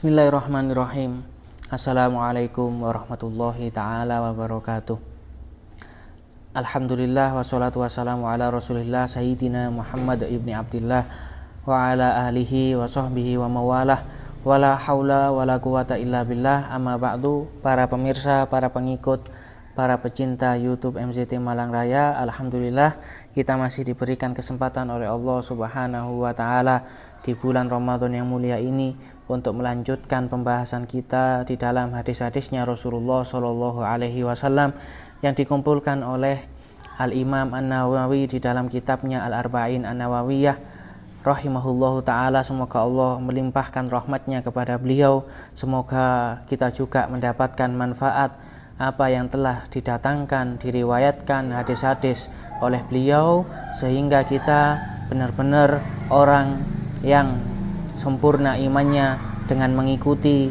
Bismillahirrahmanirrahim. Assalamualaikum warahmatullahi ta'ala wabarakatuh. Alhamdulillah wassalatu wassalamu ala rasulillah Sayyidina Muhammad ibni Abdillah wa ala alihi wa sahbihi wa mawalah wala hawla wala quwata illa billah. Amma ba'du. Para pemirsa, para pengikut, para pecinta YouTube MZT Malang Raya, alhamdulillah kita masih diberikan kesempatan oleh Allah Subhanahu wa taala di bulan Ramadan yang mulia ini untuk melanjutkan pembahasan kita di dalam hadis-hadisnya Rasulullah Shallallahu alaihi wasallam yang dikumpulkan oleh Al-Imam An-Nawawi di dalam kitabnya Al-Arba'in An-Nawawiyah rahimahullahu ta'ala. Semoga Allah melimpahkan rahmatnya kepada beliau. Semoga kita juga mendapatkan manfaat apa yang telah didatangkan, diriwayatkan hadis-hadis oleh beliau, sehingga kita benar-benar orang yang sempurna imannya dengan mengikuti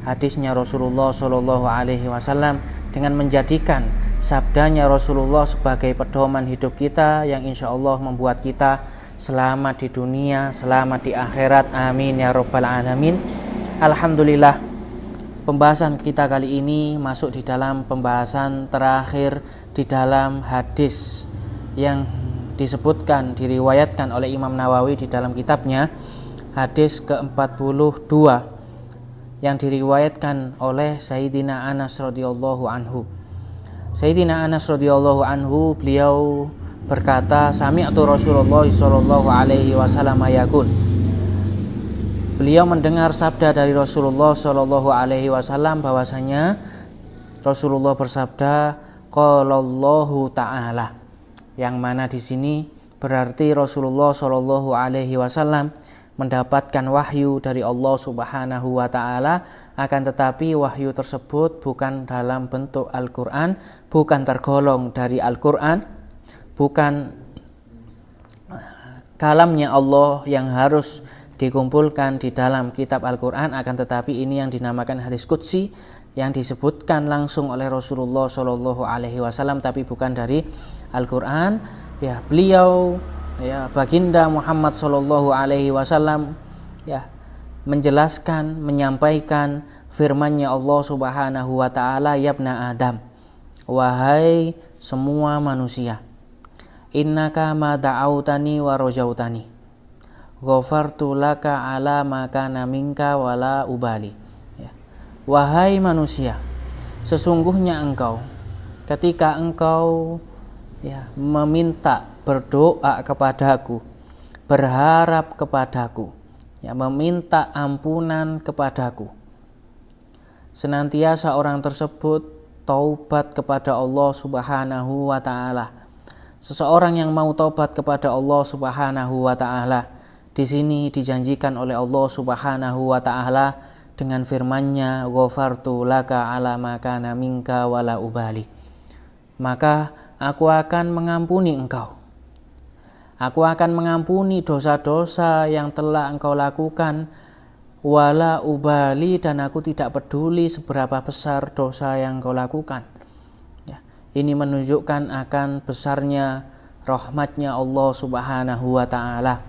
hadisnya Rasulullah Shallallahu alaihi wasallam, dengan menjadikan sabdanya Rasulullah sebagai pedoman hidup kita yang insya Allah membuat kita selamat di dunia, selamat di akhirat. Amin ya rabbal alamin. Alhamdulillah, pembahasan kita kali ini masuk di dalam pembahasan terakhir di dalam hadis yang disebutkan, diriwayatkan oleh Imam Nawawi di dalam kitabnya, hadis ke-42 yang diriwayatkan oleh Sayyidina Anas radhiyallahu anhu. Sayyidina Anas radhiyallahu anhu, beliau berkata, sami'tu Rasulullah sallallahu alaihi wasallam yaqul. Beliau mendengar sabda dari Rasulullah sallallahu alaihi wasallam bahwasanya Rasulullah bersabda, qalallahu ta'ala, yang mana di sini berarti Rasulullah sallallahu alaihi wasallam mendapatkan wahyu dari Allah Subhanahu wa taala, akan tetapi wahyu tersebut bukan dalam bentuk Al-Qur'an, bukan tergolong dari Al-Qur'an, bukan kalamnya Allah yang harus dikumpulkan di dalam kitab Al-Qur'an, akan tetapi ini yang dinamakan hadis qudsi yang disebutkan langsung oleh Rasulullah Shallallahu alaihi wasallam tapi bukan dari Al-Qur'an. Ya, beliau baginda Muhammad Shallallahu alaihi wasallam menjelaskan, menyampaikan firman-Nya Allah Subhanahu wa taala, yabna Adam, wahai semua manusia, innaka ma da'autani wa rajautani ghafartu laka ala ma kana minka wala ubali. Wahai manusia, sesungguhnya engkau ketika engkau meminta, berdoa kepadaku, berharap kepadaku, meminta ampunan kepadaku, senantiasa orang tersebut taubat kepada Allah Subhanahu wa taala. Seseorang yang mau taubat kepada Allah Subhanahu wa taala di sini dijanjikan oleh Allah Subhanahu wa taala dengan firman-Nya, ghafartu laka ala ma kana minka wala ubali. Maka aku akan mengampuni engkau. Aku akan mengampuni dosa-dosa yang telah engkau lakukan, wala ubali, dan aku tidak peduli seberapa besar dosa yang engkau lakukan. Ini menunjukkan akan besarnya rahmatnya Allah Subhanahu wa ta'ala,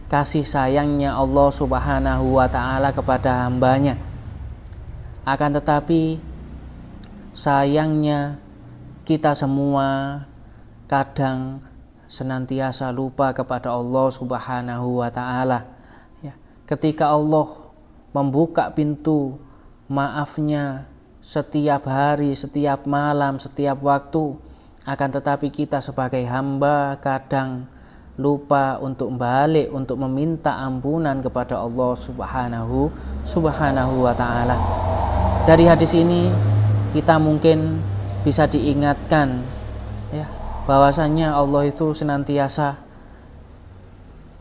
kasih sayangnya Allah Subhanahu wa ta'ala kepada hambanya. Akan tetapi sayangnya kita semua kadang senantiasa lupa kepada Allah Subhanahu wa ta'ala. Ketika Allah membuka pintu maafnya setiap hari, setiap malam, setiap waktu, akan tetapi kita sebagai hamba kadang lupa untuk balik, untuk meminta ampunan kepada Allah Subhanahu wa ta'ala. Dari hadis ini kita mungkin bisa diingatkan bahwasanya Allah itu senantiasa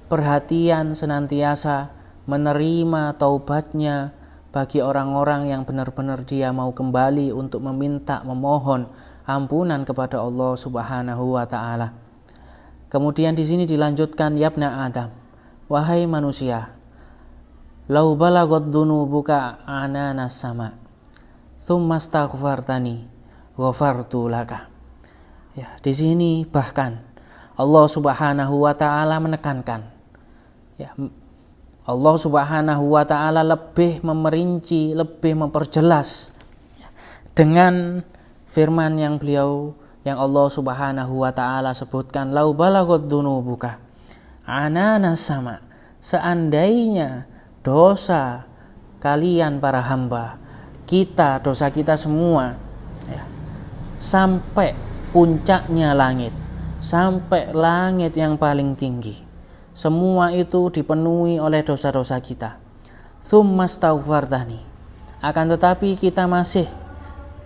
perhatian, senantiasa menerima taubatnya bagi orang-orang yang benar-benar dia mau kembali untuk meminta, memohon ampunan kepada Allah Subhanahu wa ta'ala. Kemudian di sini dilanjutkan, yabna Adam, wahai manusia, lau balagot dunubuka ananas sama thumma astaghfartani ghafartu laka. Di sini bahkan Allah Subhanahu wa taala menekankan Allah Subhanahu wa ta'ala lebih memerinci, lebih memperjelas dengan firman yang Allah Subhanahu wa ta'ala sebutkan, lau balagot dunubuka anana sama, seandainya dosa kalian para hamba, dosa kita semua sampai puncaknya langit, sampai langit yang paling tinggi, semua itu dipenuhi oleh dosa-dosa kita. Tsummastaghfartani, akan tetapi kita masih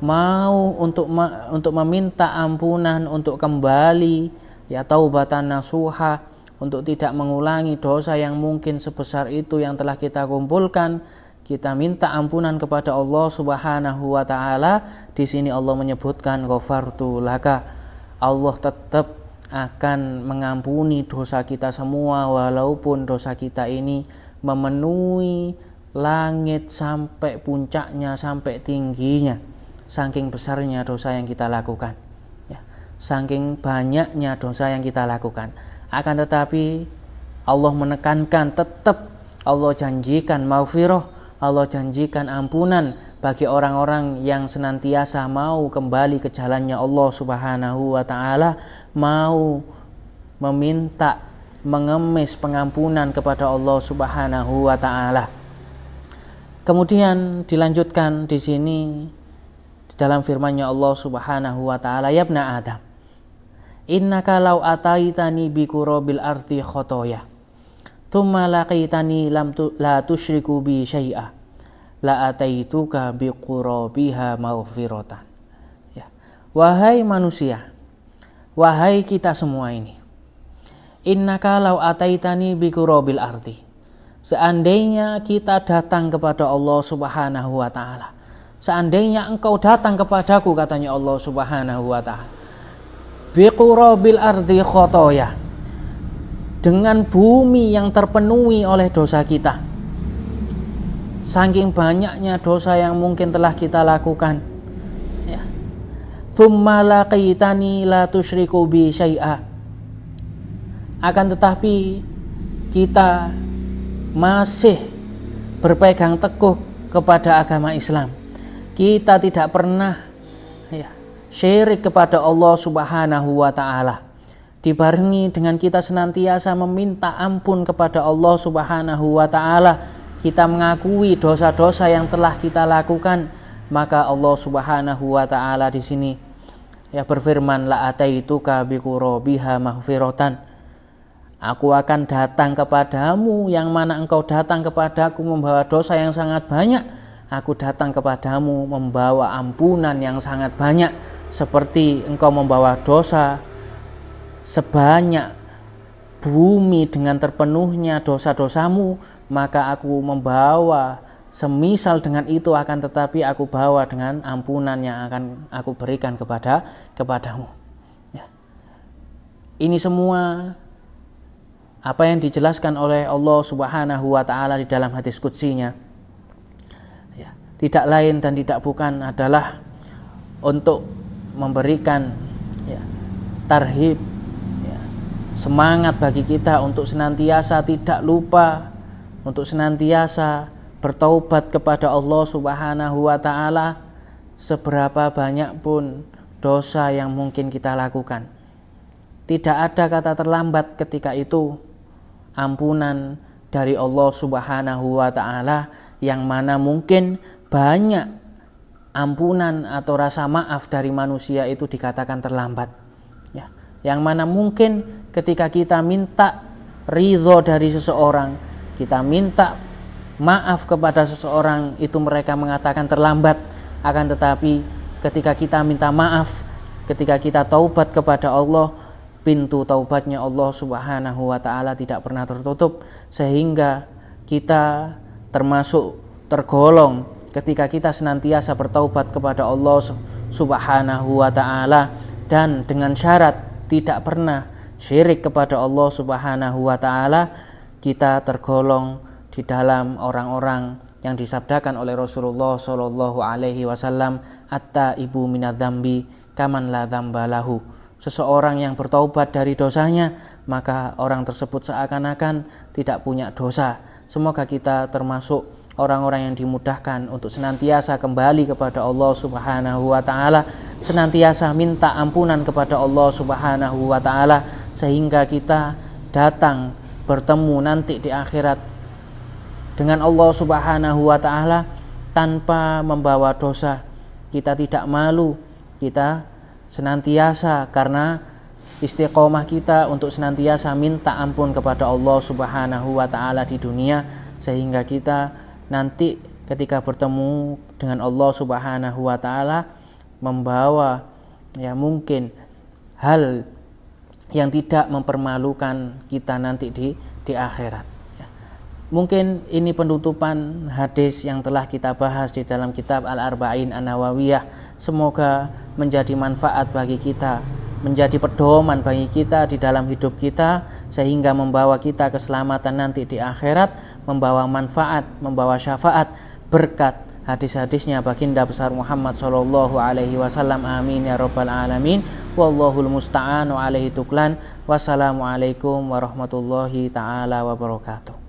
mau untuk meminta ampunan, untuk kembali taubatan nasuha, untuk tidak mengulangi dosa yang mungkin sebesar itu yang telah kita kumpulkan. Kita minta ampunan kepada Allah Subhanahu wa ta'ala. Di sini Allah menyebutkan ghafartu laka, Allah tetap akan mengampuni dosa kita semua, walaupun dosa kita ini memenuhi langit sampai puncaknya, sampai tingginya, saking besarnya dosa yang kita lakukan, saking banyaknya dosa yang kita lakukan. Akan tetapi Allah menekankan, tetap Allah janjikan maghfirah, Allah janjikan ampunan bagi orang-orang yang senantiasa mau kembali ke jalannya Allah Subhanahu wa ta'ala, mau meminta, mengemis pengampunan kepada Allah Subhanahu wa ta'ala. Kemudian dilanjutkan di sini di dalam firman-Nya Allah Subhanahu wa ta'ala, ya ibna Adam, innaka law ataitani bi qurabil ardi khotoya thumma laqaitani la tusyriku bi syai'a la ataituka bi qurabiha maghfiratan. Wahai manusia, wahai kita semua ini, innaka law ataitani bi qurabil ardi, seandainya kita datang kepada Allah Subhanahu wa ta'ala, seandainya engkau datang kepadaku, katanya Allah Subhanahu wa ta'ala, bi qurabil ardi khotoya, dengan bumi yang terpenuhi oleh dosa kita, saking banyaknya dosa yang mungkin telah kita lakukan, thumma laqaitani la tusyriku bi syai'a, akan tetapi kita masih berpegang teguh kepada agama Islam, kita tidak pernah syirik kepada Allah Subhanahu wa ta'ala, dibarengi dengan kita senantiasa meminta ampun kepada Allah Subhanahu wa ta'ala, kita mengakui dosa-dosa yang telah kita lakukan, maka Allah Subhanahu wa ta'ala di sini berfirman, la ataituka bi qurabiha maghfiratan, aku akan datang kepadamu, yang mana engkau datang kepadaku membawa dosa yang sangat banyak, aku datang kepadamu membawa ampunan yang sangat banyak, seperti engkau membawa dosa sebanyak bumi dengan terpenuhnya dosa-dosamu, maka aku membawa semisal dengan itu, akan tetapi aku bawa dengan ampunan yang akan aku berikan kepadamu. Ini semua apa yang dijelaskan oleh Allah Subhanahu wa ta'ala di dalam hadis qudsinya, tidak lain dan tidak bukan adalah untuk memberikan tarhib, semangat bagi kita untuk senantiasa tidak lupa, untuk senantiasa bertaubat kepada Allah Subhanahu wa ta'ala, seberapa banyak pun dosa yang mungkin kita lakukan. Tidak ada kata terlambat ketika itu. Ampunan dari Allah Subhanahu wa ta'ala, yang mana mungkin banyak ampunan atau rasa maaf dari manusia itu dikatakan terlambat, yang mana mungkin ketika kita minta ridho dari seseorang, kita minta maaf kepada seseorang, itu mereka mengatakan terlambat. Akan tetapi ketika kita minta maaf, ketika kita taubat kepada Allah, pintu taubatnya Allah Subhanahu wa ta'ala tidak pernah tertutup, sehingga kita termasuk tergolong ketika kita senantiasa bertaubat kepada Allah Subhanahu wa ta'ala, dan dengan syarat tidak pernah syirik kepada Allah Subhanahu wa ta'ala, kita tergolong di dalam orang-orang yang disabdakan oleh Rasulullah Shallallahu alaihi wasallam, at-taibu minadz-dzambi kaman la dzamba lahu. Seseorang yang bertaubat dari dosanya, maka orang tersebut seakan-akan tidak punya dosa, Semoga kita termasuk orang-orang yang dimudahkan untuk senantiasa kembali kepada Allah Subhanahu wa taala, senantiasa minta ampunan kepada Allah Subhanahu wa taala, sehingga kita datang bertemu nanti di akhirat dengan Allah Subhanahu wa taala tanpa membawa dosa. Kita tidak malu, kita senantiasa karena istiqomah kita untuk senantiasa minta ampun kepada Allah Subhanahu wa taala di dunia, sehingga kita nanti ketika bertemu dengan Allah Subhanahu wa taala membawa mungkin hal yang tidak mempermalukan kita nanti di akhirat. Mungkin ini penutupan hadis yang telah kita bahas di dalam kitab Al-Arba'in An-Nawawiyah. Semoga menjadi manfaat bagi kita, menjadi pedoman bagi kita di dalam hidup kita, sehingga membawa kita keselamatan nanti di akhirat, membawa manfaat, membawa syafaat berkat hadis-hadisnya baginda besar Muhammad sallallahu alaihi wasallam. Amin ya rabbal alamin. Wallahul musta'an wa alaihi tuklan. Wassalamualaikum warahmatullahi taala wabarakatuh.